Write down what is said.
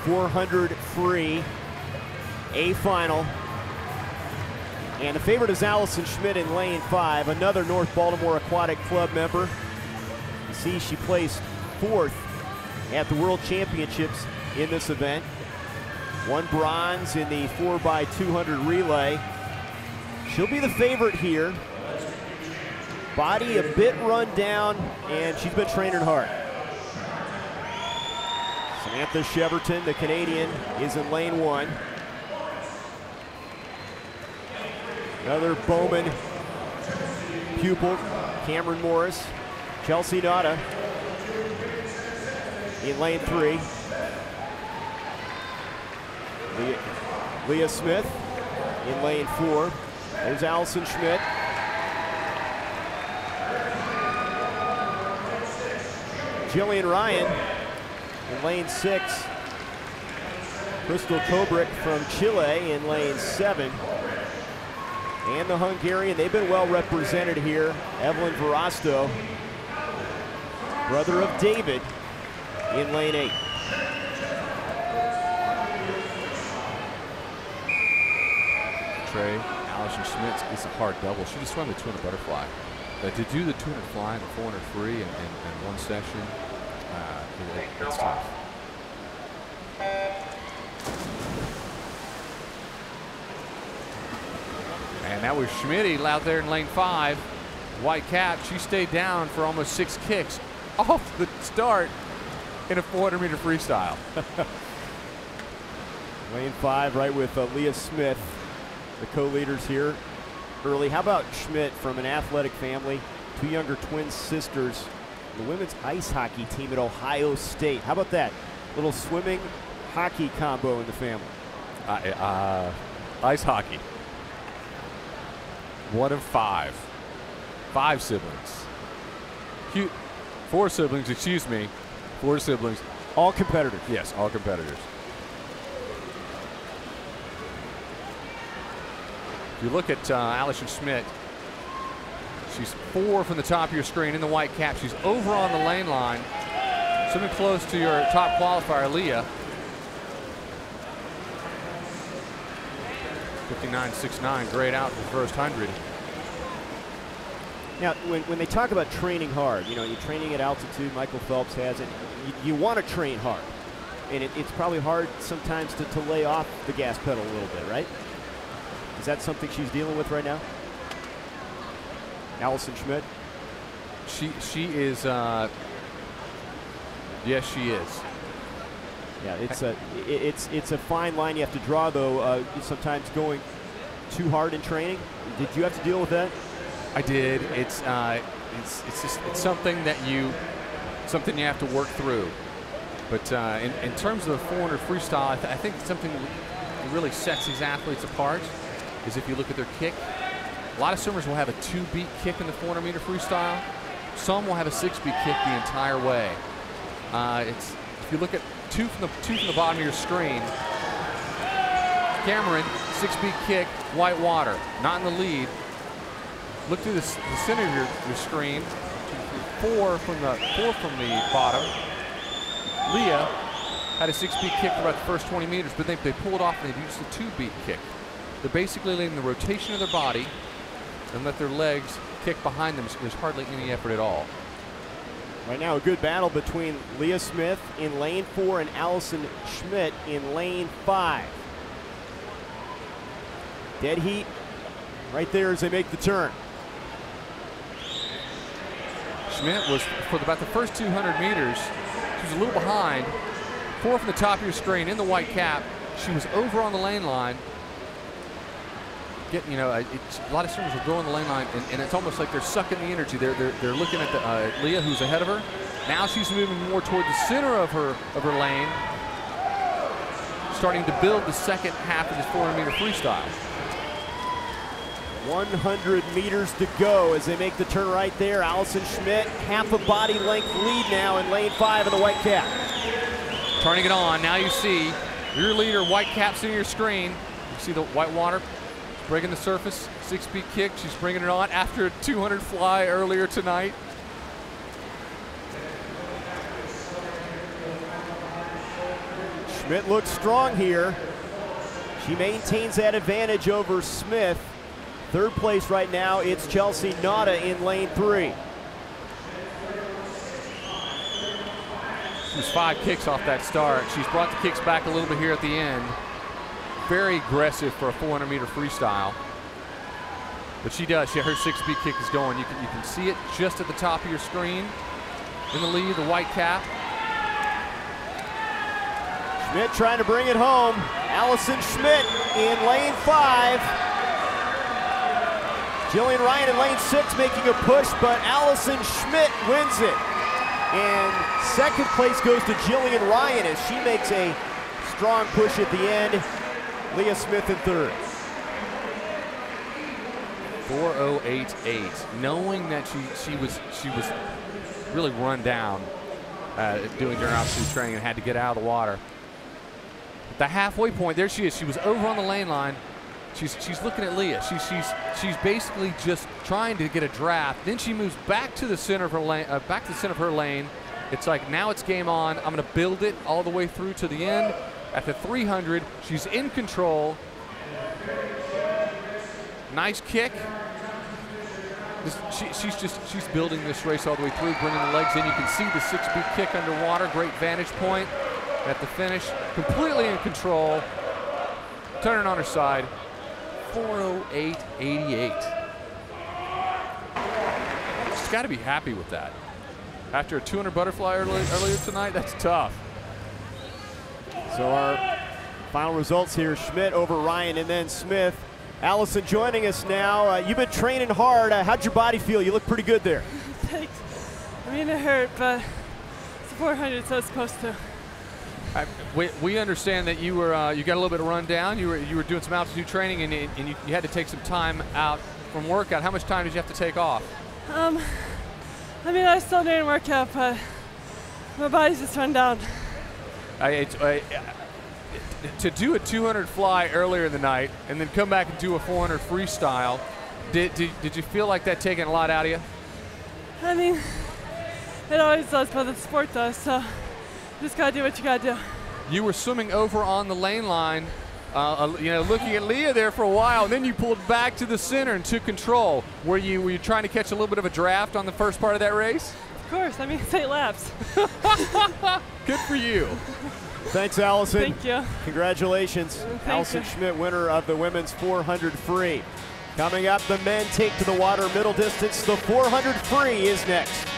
400 free, A final. And the favorite is Allison Schmidt in lane 5, another North Baltimore Aquatic Club member. You see she placed 4th at the World Championships in this event. Won bronze in the 4x200 relay. She'll be the favorite here. Body a bit run down, and she's been training hard. Samantha Cheverton, the Canadian, is in lane 1. Another Bowman pupil, Cameron Morris. Chelsea Nada in lane 3. Leah Smith in lane 4. There's Allison Schmidt. Jillian Ryan in lane 6. Crystal Kobrick from Chile in lane 7. And the Hungarian, they've been well represented here. Evelyn Verasto, brother of David, in lane 8. Trey, Allison Schmidt is a hard double. She just swam the 200 butterfly. To do the 200 fly and the 400 free in one session, it's tough. And that was Schmidt out there in lane 5. White cap, she stayed down for almost 6 kicks off the start in a 400-meter freestyle. Lane 5 right with Leah Smith, the co-leaders here early. How about Schmidt from an athletic family, 2 younger twin sisters, the women's ice hockey team at Ohio State. How about that? Little swimming hockey combo in the family. Ice hockey. 1 of 5. 5 siblings. 4 siblings, excuse me. 4 siblings. All competitors. Yes, all competitors. If you look at Allison Schmidt, she's 4 from the top of your screen in the white cap. She's over on the lane line, something close to your top qualifier, Leah. 59.69, great out for the first 100. Now, when they talk about training hard, you know, you're training at altitude, Michael Phelps has it, you want to train hard. And it's probably hard sometimes to lay off the gas pedal a little bit, right? Is that something she's dealing with right now? Allison Schmidt? She is, yes, she is. Yeah, it's a fine line you have to draw, though. Sometimes going too hard in training. Did you have to deal with that? I did. It's something that you have to work through. But in terms of the 400 freestyle, I think something that really sets these athletes apart is if you look at their kick. A lot of swimmers will have a 2-beat kick in the 400-meter freestyle. Some will have a 6-beat kick the entire way. If you look at two from the bottom of your screen, Cameron, 6-beat kick, white water, not in the lead. Look through the center of your screen. 4 from the bottom. Leah had a 6-beat kick for about the first 20 meters, but they pulled off and they used a 2-beat kick. They're basically letting the rotation of their body and let their legs kick behind them, so there's hardly any effort at all. Right now, a good battle between Leah Smith in lane 4 and Allison Schmidt in lane 5. Dead heat right there as they make the turn. Schmidt was, for about the first 200 meters, she was a little behind. 4 from the top of your screen in the white cap. She was over on the lane line. A lot of swimmers will go on the lane line, and it's almost like they're sucking the energy. They're looking at Leah, who's ahead of her. Now she's moving more toward the center of her lane, starting to build the second half of this 400-meter freestyle. 100 meters to go as they make the turn right there. Allison Schmidt, half a body length lead now in lane 5 of the white cap. Turning it on, now you see your leader, white caps in your screen. You see the white water breaking the surface, 6-beat kick. She's bringing it on after a 200 fly earlier tonight. Schmidt looks strong here. She maintains that advantage over Smith. Third place right now, it's Chelsea Nada in lane 3. She's 5 kicks off that start. She's brought the kicks back a little bit here at the end. Very aggressive for a 400-meter freestyle. But she does. Her 6-speed kick is going. You can see it just at the top of your screen. In the lead, the white cap. Schmidt trying to bring it home. Allison Schmidt in lane 5. Jillian Ryan in lane 6 making a push, but Allison Schmidt wins it. And second place goes to Jillian Ryan as she makes a strong push at the end. Leah Smith in third. 4:08.8. Knowing that she was really run down doing her altitude training and had to get out of the water. At the halfway point, there she is. She was over on the lane line. She's looking at Leah. She's basically just trying to get a draft. Then she moves back to the center of her lane. Back to the center of her lane. It's like now it's game on. I'm going to build it all the way through to the end. At the 300, she's in control. Nice kick. She's building this race all the way through, bringing the legs in. You can see the 6-speed kick underwater. Great vantage point at the finish. Completely in control. Turning on her side. 4:08.88. She's got to be happy with that. After a 200 butterfly earlier tonight, that's tough. So our final results here, Schmidt over Ryan and then Smith. Allison joining us now. You've been training hard. How'd your body feel? You look pretty good there. Thanks. I mean, it hurt, but it's 400, so it's supposed to. We understand that you were you got a little bit of run down. You were doing some altitude training, and you had to take some time out from workout. How much time did you have to take off? I mean, I was still doing workout, but my body's just run down. To do a 200 fly earlier in the night and then come back and do a 400 freestyle, did you feel like that taking a lot out of you? I mean, it always does, but the sport does, so you just gotta do what you gotta do. You were swimming over on the lane line, looking at Leah there for a while, and then you pulled back to the center and took control. Were you trying to catch a little bit of a draft on the first part of that race? Of course, I mean, it's 8 laps. Good for you. Thanks, Allison. Thank you. Congratulations. Thank Allison you. Schmidt, winner of the women's 400 free. Coming up, the men take to the water middle distance. The 400 free is next.